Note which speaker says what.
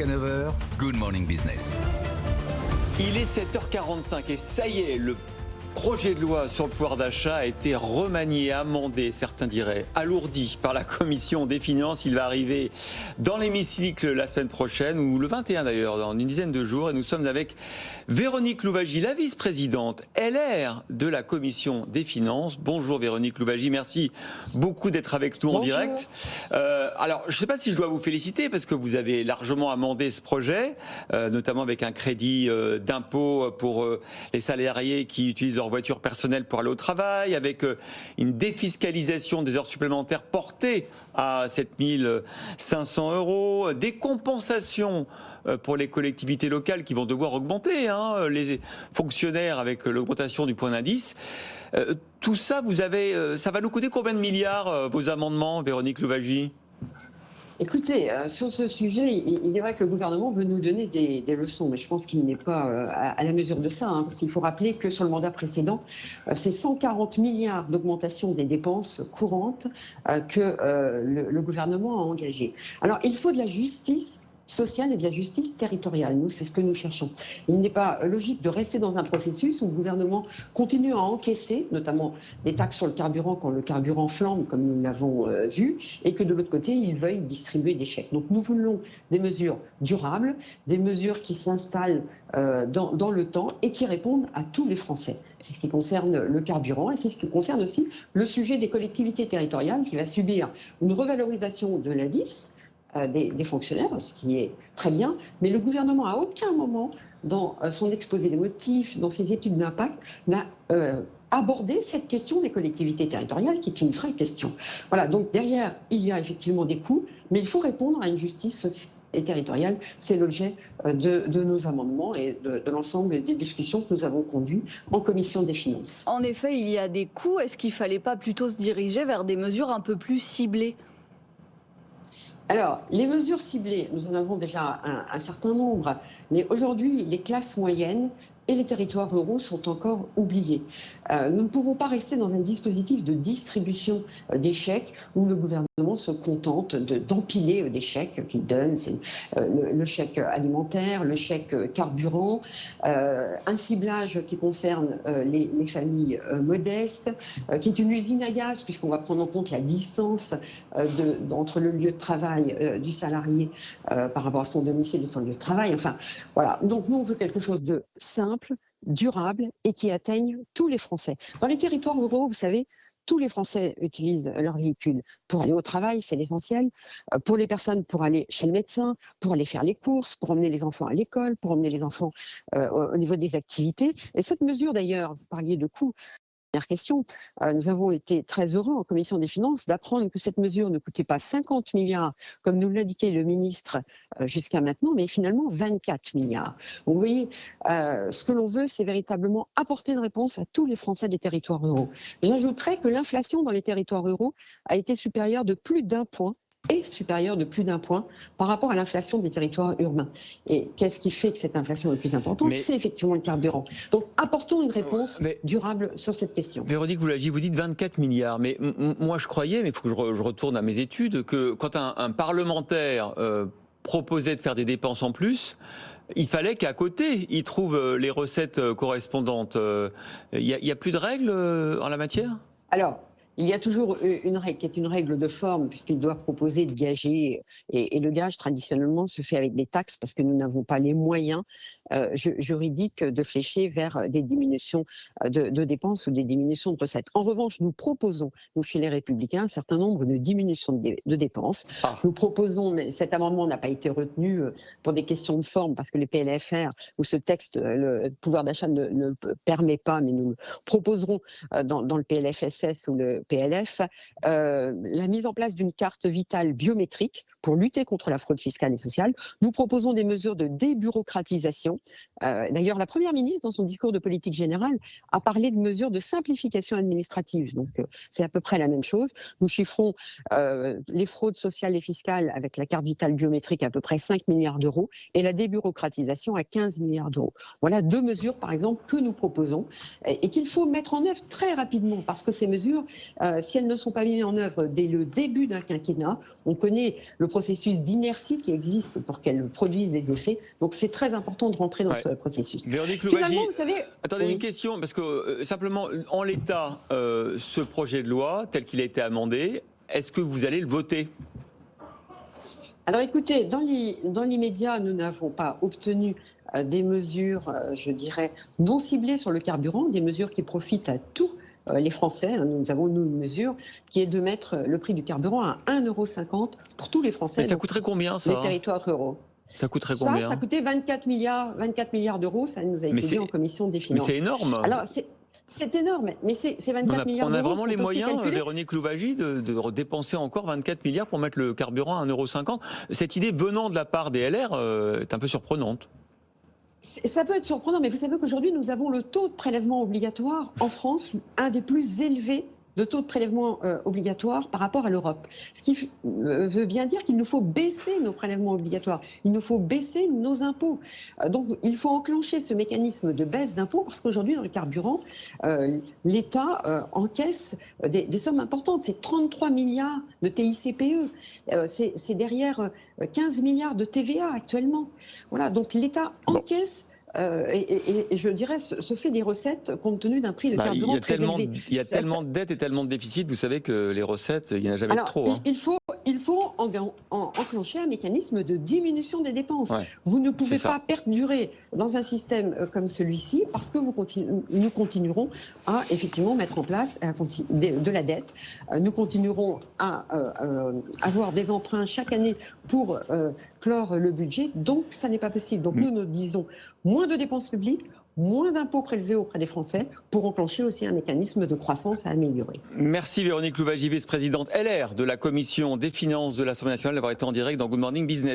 Speaker 1: Jusqu'à 9h, Good Morning Business.
Speaker 2: Il est 7h45 et ça y est, le projet de loi sur le pouvoir d'achat a été remanié, amendé, certains diraient, alourdi par la Commission des finances. Il va arriver dans l'hémicycle la semaine prochaine, ou le 21 d'ailleurs, dans une dizaine de jours. Et nous sommes avec Véronique Louwagie, la vice-présidente LR de la Commission des finances. Bonjour Véronique Louwagie, merci beaucoup d'être avec nous en direct. Alors, je ne sais pas si je dois vous féliciter parce que vous avez largement amendé ce projet, notamment avec un crédit d'impôt pour les salariés qui utilisent leur voiture personnelle pour aller au travail, avec une défiscalisation des heures supplémentaires portée à 7 500 €, des compensations pour les collectivités locales qui vont devoir augmenter, les fonctionnaires avec l'augmentation du point d'indice. Tout ça, ça va nous coûter combien de milliards, vos amendements, Véronique Louwagie ?
Speaker 3: Écoutez, sur ce sujet, il est vrai que le gouvernement veut nous donner des leçons, mais je pense qu'il n'est pas à la mesure de ça, parce qu'il faut rappeler que sur le mandat précédent, c'est 140 milliards d'augmentation des dépenses courantes que le gouvernement a engagé. Alors, il faut de la justice sociale et de la justice territoriale. Nous, c'est ce que nous cherchons. Il n'est pas logique de rester dans un processus où le gouvernement continue à encaisser, notamment les taxes sur le carburant quand le carburant flambe, comme nous l'avons vu, et que de l'autre côté, il veuille distribuer des chèques. Donc nous voulons des mesures durables, des mesures qui s'installent dans le temps et qui répondent à tous les Français. C'est ce qui concerne le carburant et c'est ce qui concerne aussi le sujet des collectivités territoriales qui va subir une revalorisation de l'indice des fonctionnaires, ce qui est très bien, mais le gouvernement à aucun moment dans son exposé des motifs, dans ses études d'impact, n'a abordé cette question des collectivités territoriales qui est une vraie question. Voilà, donc derrière, il y a effectivement des coûts, mais il faut répondre à une justice sociale et territoriale. C'est l'objet de nos amendements et de l'ensemble des discussions que nous avons conduites en commission des finances.
Speaker 4: En effet, il y a des coûts. Est-ce qu'il ne fallait pas plutôt se diriger vers des mesures un peu plus ciblées ?
Speaker 3: Alors, les mesures ciblées, nous en avons déjà un certain nombre, mais aujourd'hui, les classes moyennes et les territoires ruraux sont encore oubliés. Nous ne pouvons pas rester dans un dispositif de distribution des chèques où le gouvernement se contente d'empiler des chèques qu'il donne. C'est le chèque alimentaire, le chèque carburant, un ciblage qui concerne les familles modestes, qui est une usine à gaz puisqu'on va prendre en compte la distance entre le lieu de travail du salarié par rapport à son domicile et son lieu de travail. Enfin, voilà. Donc nous, on veut quelque chose de simple, durable et qui atteigne tous les Français. Dans les territoires ruraux, vous savez, tous les Français utilisent leur véhicule pour aller au travail, c'est l'essentiel. Pour les personnes, pour aller chez le médecin, pour aller faire les courses, pour emmener les enfants à l'école, pour emmener les enfants au niveau des activités. Et cette mesure, d'ailleurs, vous parliez de coûts. Première question, nous avons été très heureux en commission des finances d'apprendre que cette mesure ne coûtait pas 50 milliards, comme nous l'indiquait le ministre jusqu'à maintenant, mais finalement 24 milliards. Donc vous voyez, ce que l'on veut, c'est véritablement apporter une réponse à tous les Français des territoires ruraux. J'ajouterais que l'inflation dans les territoires ruraux a été supérieure de plus d'1 point est supérieure de plus d'1 point par rapport à l'inflation des territoires urbains. Et qu'est-ce qui fait que cette inflation est plus importante ? C'est effectivement le carburant. Donc apportons une réponse durable sur cette question.
Speaker 2: Véronique Louwagie, vous dites 24 milliards, mais moi je croyais, mais il faut que je retourne à mes études, que quand un parlementaire proposait de faire des dépenses en plus, il fallait qu'à côté, il trouve les recettes correspondantes. Il n'y a plus de règles en la matière ?
Speaker 3: Alors, il y a toujours une règle qui est une règle de forme puisqu'il doit proposer de gager et le gage traditionnellement se fait avec des taxes parce que nous n'avons pas les moyens juridiques de flécher vers des diminutions de dépenses ou des diminutions de recettes. En revanche, nous proposons, nous chez les Républicains, un certain nombre de diminutions de dépenses. Nous proposons, mais cet amendement n'a pas été retenu pour des questions de forme parce que le PLFR ou ce texte, le pouvoir d'achat ne le permet pas, mais nous le proposerons dans le PLFSS ou le PLF, la mise en place d'une carte vitale biométrique pour lutter contre la fraude fiscale et sociale. Nous proposons des mesures de débureaucratisation. D'ailleurs, la Première ministre, dans son discours de politique générale, a parlé de mesures de simplification administrative. Donc, c'est à peu près la même chose. Nous chiffrons les fraudes sociales et fiscales avec la carte vitale biométrique à peu près 5 milliards d'euros et la débureaucratisation à 15 milliards d'euros. Voilà 2 mesures, par exemple, que nous proposons et qu'il faut mettre en œuvre très rapidement parce que ces mesures, si elles ne sont pas mises en œuvre dès le début d'un quinquennat, on connaît le processus d'inertie qui existe pour qu'elles produisent des effets. Donc c'est très important de rentrer dans ce processus.
Speaker 2: Véronique Louwagie,
Speaker 3: Finalement, vous savez...
Speaker 2: attendez,
Speaker 3: Oui.
Speaker 2: une question, parce que simplement, en l'état, ce projet de loi, tel qu'il a été amendé, est-ce que vous allez le voter ?
Speaker 3: Alors écoutez, dans l'immédiat, nous n'avons pas obtenu des mesures, je dirais, non ciblées sur le carburant, des mesures qui profitent à tous les Français. Nous avons, nous, une mesure qui est de mettre le prix du carburant à 1,50 € pour tous les Français.
Speaker 2: Mais ça coûterait combien, ça ?
Speaker 3: Les territoires ruraux.
Speaker 2: Ça coûterait combien ?
Speaker 3: Ça coûtait 24 milliards d'euros, ça nous a été dit en commission des finances.
Speaker 2: Mais c'est énorme.
Speaker 3: Alors, c'est énorme, mais ces 24 milliards d'euros.
Speaker 2: On a vraiment les moyens,
Speaker 3: calculés.
Speaker 2: Véronique Louwagie, de dépenser encore 24 milliards pour mettre le carburant à 1,50 €. Cette idée venant de la part des LR est un peu surprenante.
Speaker 3: Ça peut être surprenant, mais vous savez qu'aujourd'hui, nous avons le taux de prélèvement obligatoire en France, un des plus élevés de taux de prélèvement obligatoire par rapport à l'Europe. Ce qui veut bien dire qu'il nous faut baisser nos prélèvements obligatoires, il nous faut baisser nos impôts. Donc il faut enclencher ce mécanisme de baisse d'impôts parce qu'aujourd'hui dans le carburant, l'État encaisse des sommes importantes. C'est 33 milliards de TICPE, c'est derrière 15 milliards de TVA actuellement. Voilà, donc l'État encaisse... Et je dirais, se fait des recettes compte tenu d'un prix de carburant très élevé.
Speaker 2: Il y a tellement de dettes et tellement de déficits, vous savez que les recettes, il n'y en a jamais trop. Hein.
Speaker 3: Il faut enclencher un mécanisme de diminution des dépenses. Ouais, vous ne pouvez pas perdurer dans un système comme celui-ci parce que nous continuerons à effectivement mettre en place de la dette. Nous continuerons à avoir des emprunts chaque année pour clore le budget. Donc, ça n'est pas possible. Donc, nous disons moins de dépenses publiques, moins d'impôts prélevés auprès des Français pour enclencher aussi un mécanisme de croissance à améliorer.
Speaker 2: Merci Véronique Louwagie, vice-présidente LR de la Commission des finances de l'Assemblée nationale, d'avoir été en direct dans Good Morning Business.